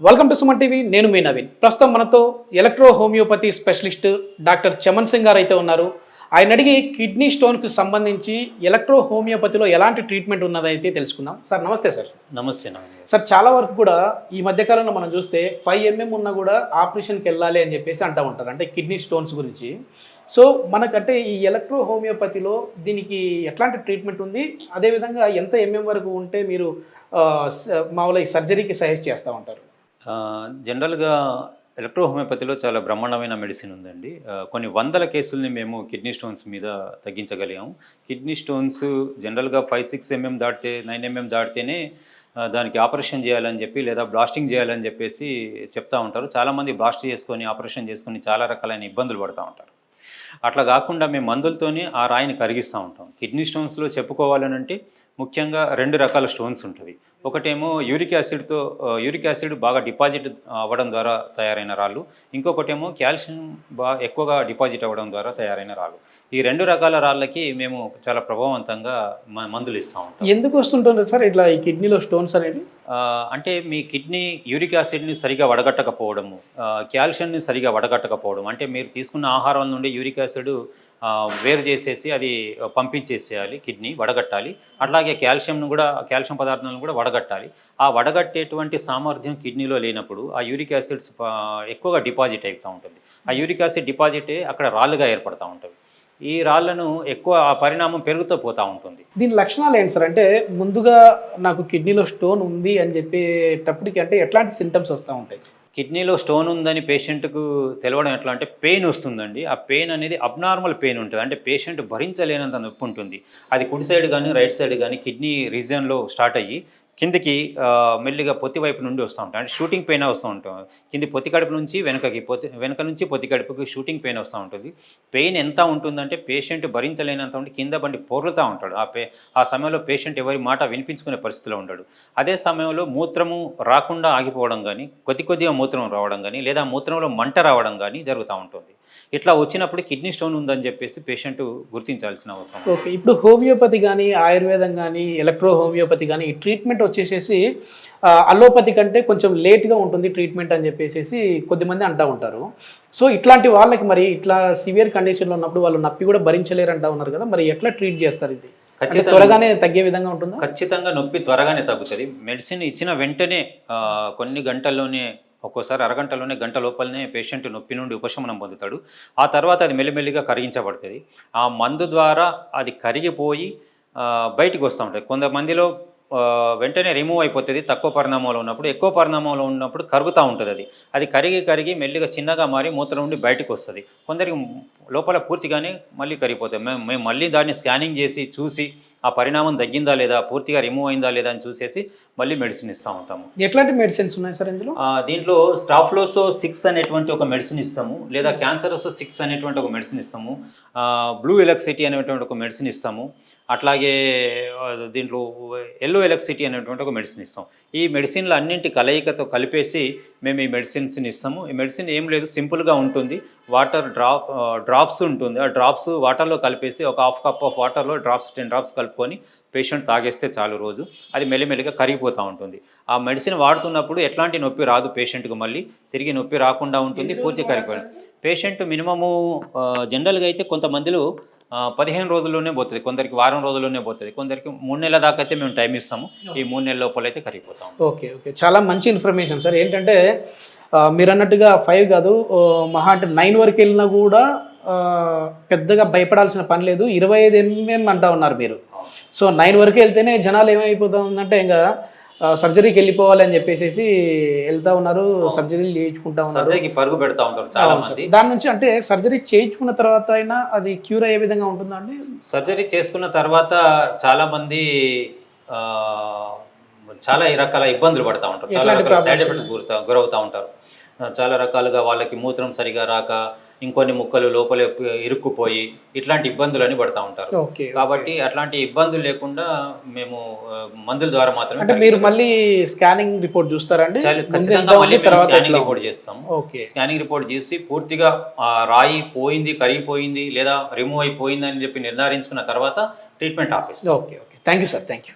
Welcome to Suman TV. నేను మీ నవీన్. ప్రస్తుతం మనతో electro homeopathy specialist doctor Chaman Singh గారు అయితే ఉన్నారు. ఆయన అడిగి కిడ్నీ స్టోన్కి సంబంధించి ఎలక్ట్రో హోమియోపతిలో ఎలాంటి ట్రీట్మెంట్ ఉన్నదైతే తెలుసుకుందాం. సార్ నమస్తే. సార్ నమస్తే. సార్ చాలా వరకు కూడా ఈ మధ్యకాలంలో మనం చూస్తే 5 mm ఉన్నా కూడా ఆపరేషన్కి వెళ్ళాలి అని చెప్పేసి అంటూ ఉంటారు, అంటే కిడ్నీ స్టోన్స్ గురించి. సో మనకంటే ఈ ఎలక్ట్రో హోమియోపతిలో దీనికి ఎట్లాంటి ట్రీట్మెంట్ ఉంది, అదేవిధంగా ఎంత వరకు ఉంటే మీరు మామూలుగా ఈ సర్జరీకి సజెస్ట్ చేస్తూ ఉంటారు? జనరల్గా ఎలక్ట్రో హోమియోపతిలో చాలా బ్రహ్మాండమైన మెడిసిన్ ఉందండి. కొన్ని వందల కేసుల్ని మేము కిడ్నీ స్టోన్స్ మీద తగ్గించగలిగాము. కిడ్నీ స్టోన్స్ జనరల్గా 5-6 mm దాటితే 9 mm దాటితేనే దానికి ఆపరేషన్ చేయాలని చెప్పి లేదా బ్లాస్టింగ్ చేయాలని చెప్పేసి చెప్తూ ఉంటారు. చాలామంది బ్లాస్ట్ చేసుకొని ఆపరేషన్ చేసుకొని చాలా రకాలైన ఇబ్బందులు పడుతూ ఉంటారు. అట్లా కాకుండా మేము మందులతోనే ఆ రాయిని కరిగిస్తూ ఉంటాం. కిడ్నీ స్టోన్స్లో చెప్పుకోవాలనంటే ముఖ్యంగా 2 రకాల స్టోన్స్ ఉంటుంది. ఒకటేమో యూరిక్ యాసిడ్ బాగా డిపాజిట్ అవ్వడం ద్వారా తయారైన రాళ్ళు, ఇంకొకటేమో కాల్షియం ఎక్కువగా డిపాజిట్ అవ్వడం ద్వారా తయారైన రాళ్ళు. ఈ 2 రకాల రాళ్ళకి మేము చాలా ప్రభావవంతంగా మందులు ఇస్తూ ఉంటాం. ఎందుకు వస్తుంటుంది సార్ ఇట్లా ఈ కిడ్నీలో స్టోన్స్ అనేది? అంటే మీ కిడ్నీ యూరిక్ యాసిడ్ని సరిగా వడగట్టకపోవడము, కాల్షియంని సరిగా వడగట్టకపోవడం, అంటే మీరు తీసుకున్న ఆహారం నుండి యూరిక్ యాసిడ్ వేరు చేసేసి అది పంపించేసేయాలి, కిడ్నీ వడగట్టాలి. అట్లాగే కాల్షియం పదార్థాలను కూడా వడగట్టాలి. ఆ వడగట్టేటువంటి సామర్థ్యం కిడ్నీలో లేనప్పుడు ఆ యూరిక్ యాసిడ్స్ ఎక్కువగా డిపాజిట్ అవుతూ ఉంటుంది. ఆ యూరిక్ యాసిడ్ డిపాజిటే అక్కడ రాళ్ళుగా ఏర్పడుతూ ఉంటుంది. ఈ రాళ్లను ఎక్కువ ఆ పరిణామం పెరుగుతూ పోతూ ఉంటుంది. దీని లక్షణాలు ఏంటి సార్? అంటే ముందుగా నాకు కిడ్నీలో స్టోన్ ఉంది అని చెప్పేటప్పటికి అంటే ఎట్లాంటి సింటమ్స్ వస్తూ ఉంటాయి? కిడ్నీలో స్టోన్ ఉందని పేషెంట్కు తెలవడం ఎట్లా అంటే పెయిన్ వస్తుందండి. ఆ పెయిన్ అనేది అబ్నార్మల్ పెయిన్ ఉంటుంది. అంటే పేషెంట్ భరించలేనంత నొప్పి ఉంటుంది. అది కుడి సైడ్ కానీ రైట్ సైడ్ కానీ కిడ్నీ రీజియన్లో స్టార్ట్ అయ్యి కిందికి మెల్లిగా పొత్తి వైపు నుండి వస్తూ ఉంటాయి. అంటే షూటింగ్ పెయిన్ వస్తూ ఉంటాం. కింది పొత్తి కడుపు నుంచి వెనక నుంచి పొత్తి కడుపుకి షూటింగ్ పెయిన్ వస్తూ ఉంటుంది. పెయిన్ ఎంత ఉంటుందంటే పేషెంట్ భరించలేనంత ఉండి కింద బండి పొర్లుతూ ఉంటాడు. ఆ సమయంలో పేషెంట్ ఎవరి మాట వినిపించుకునే పరిస్థితిలో ఉంటాడు. అదే సమయంలో మూత్రము రాకుండా ఆగిపోవడం కానీ, కొద్దిగా మూత్రం రావడం కానీ, లేదా మూత్రంలో మంట రావడం కానీ జరుగుతూ ఉంటుంది. ఇట్లా వచ్చినప్పుడు కిడ్నీ స్టోన్ ఉందని చెప్పేసి పేషెంట్ గుర్తించాల్సిన అవసరం. ఓకే, ఇప్పుడు హోమియోపతి కానీ ఆయుర్వేదం కానీ ఎలక్ట్రో హోమియోపతి కానీ ఈ ట్రీట్మెంట్ వచ్చేసేసి అలోపతి కంటే కొంచెం లేట్గా ఉంటుంది ట్రీట్మెంట్ అని చెప్పేసి కొద్దిమంది అంటూ ఉంటారు. సో ఇట్లాంటి వాళ్ళకి మరి ఇట్లా సివియర్ కండిషన్లో ఉన్నప్పుడు వాళ్ళు నొప్పి కూడా భరించలేరు అంటూ ఉన్నారు కదా, మరి ఎట్లా ట్రీట్ చేస్తారు? ఇది త్వరగానే తగ్గే విధంగా ఉంటుందా? ఖచ్చితంగా నొప్పి త్వరగానే తగ్గుతుంది. మెడిసిన్ ఇచ్చిన వెంటనే కొన్ని గంటల్లోనే, ఒక్కోసారి అరగంటలోనే, గంట లోపలనే పేషెంట్ నొప్పి నుండి ఉపశమనం పొందుతాడు. ఆ తర్వాత అది మెల్లిమెల్లిగా కరిగించబడుతుంది. ఆ మందు ద్వారా అది కరిగిపోయి బయటికి వస్తూ ఉంటాయి. కొంతమందిలో వెంటనే రిమూవ్ అయిపోతుంది తక్కువ పరిణామంలో ఉన్నప్పుడు. ఎక్కువ పరిణామంలో ఉన్నప్పుడు కరుగుతూ ఉంటుంది. అది కరిగి మెల్లిగా చిన్నగా మారి మూత్రం నుండి బయటకు వస్తుంది. కొందరికి లోపల పూర్తిగానే మళ్ళీ కరిగిపోతుంది. మేము మళ్ళీ దాన్ని స్కానింగ్ చేసి చూసి ఆ పరిణామం తగ్గిందా లేదా, పూర్తిగా రిమూవ్ అయిందా లేదా అని చూసేసి మళ్ళీ మెడిసిన్ ఇస్తూ ఉంటాము. ఎట్లాంటి మెడిసిన్స్ ఉన్నాయి సార్ ఇందులో? దీంట్లో స్టాఫ్లోసో 6 అనేటువంటి ఒక మెడిసిన్ ఇస్తాము, లేదా క్యాన్సరోసో 6 అనేటువంటి ఒక మెడిసిన్ ఇస్తాము, బ్లూ ఎలక్సిటీ అనేటువంటి ఒక మెడిసిన్ ఇస్తాము. అట్లాగే దీంట్లో ఎల్లో ఎలక్సిటీ అనేటువంటి ఒక మెడిసిన్ ఇస్తాం. ఈ మెడిసిన్లు అన్నింటి కలయికతో కలిపేసి మేము ఈ మెడిసిన్స్ని ఇస్తాము. ఈ మెడిసిన్ ఏం లేదు, సింపుల్గా ఉంటుంది. వాటర్ డ్రాప్స్ ఉంటుంది. ఆ డ్రాప్స్ వాటర్లో కలిపేసి ఒక 1/2 కప్ ఆఫ్ వాటర్లో 10 డ్రాప్స్ కలుపుకొని పేషెంట్ తాగేస్తే చాలు రోజు. అది మెల్లిమెల్లిగా కరిగిపోతూ ఉంటుంది. ఆ మెడిసిన్ వాడుతున్నప్పుడు ఎట్లాంటి నొప్పి రాదు పేషెంట్కి, మళ్ళీ తిరిగి నొప్పి రాకుండా ఉంటుంది, పూర్తి కరిగిపోయింది. పేషెంట్ మినిమము జనరల్గా అయితే కొంతమందిలో 15 రోజుల్లోనే పోతుంది, కొందరికి వారం రోజుల్లోనే పోతుంది, కొందరికి 3 నెలల దాకా అయితే మేము టైం ఇస్తాము. ఈ 3 నెలల లోపల అయితే కరిగిపోతాం. ఓకే, చాలా మంచి ఇన్ఫర్మేషన్ సార్. ఏంటంటే మీరు అన్నట్టుగా 5 కాదు, మహా అంటే 9 వరకు వెళ్ళినా కూడా పెద్దగా భయపడాల్సిన పని లేదు. 25 mm అంటా ఉన్నారు మీరు. సో 9 వరకు వెళ్తేనే జనాలు ఏమైపోతుందంటే ఇంకా సర్జరీకి వెళ్ళిపోవాలి అని చెప్పేసి వెళ్తా ఉన్నారు, సర్జరీలు చేయించుకుంటా ఉన్నారు, పరుగు పెడతా ఉంటారు చాలా మంది. దాని నుంచి అంటే సర్జరీ చేయించుకున్న తర్వాత అయినా అది క్యూర్ అయ్యే విధంగా ఉంటుందా అండి? సర్జరీ చేసుకున్న తర్వాత చాలా మంది చాలా రకాల ఇబ్బందులు పడతా ఉంటారు, చాలా రకాల సైడ్ ఎఫెక్ట్స్ గురవుతూ ఉంటారు. చాలా రకాలుగా వాళ్ళకి మూత్రం సరిగా రాక, ఇంకొన్ని ముక్కలు లోపల ఇరుక్కుపోయి ఇట్లాంటి ఇబ్బందులని పడతా ఉంటారు. కాబట్టి అట్లాంటి ఇబ్బందులు లేకుండా మేము మందుల ద్వారా మాత్రమే. అంటే మీరు మళ్ళీ స్కానింగ్ రిపోర్ట్ చూస్తారండి? ఖచ్చితంగా మళ్ళీ స్కానింగ్ రిపోర్ట్ చేస్తాం. స్కానింగ్ రిపోర్ట్ చేసి పూర్తిగా రాయి పోయింది, కరిగిపోయింది లేదా రిమూవ్ అయిపోయింది అని చెప్పి నిర్ధారించుకున్న తర్వాత ట్రీట్మెంట్ ఆపేస్తాం. Okay, thank you sir. Thank you.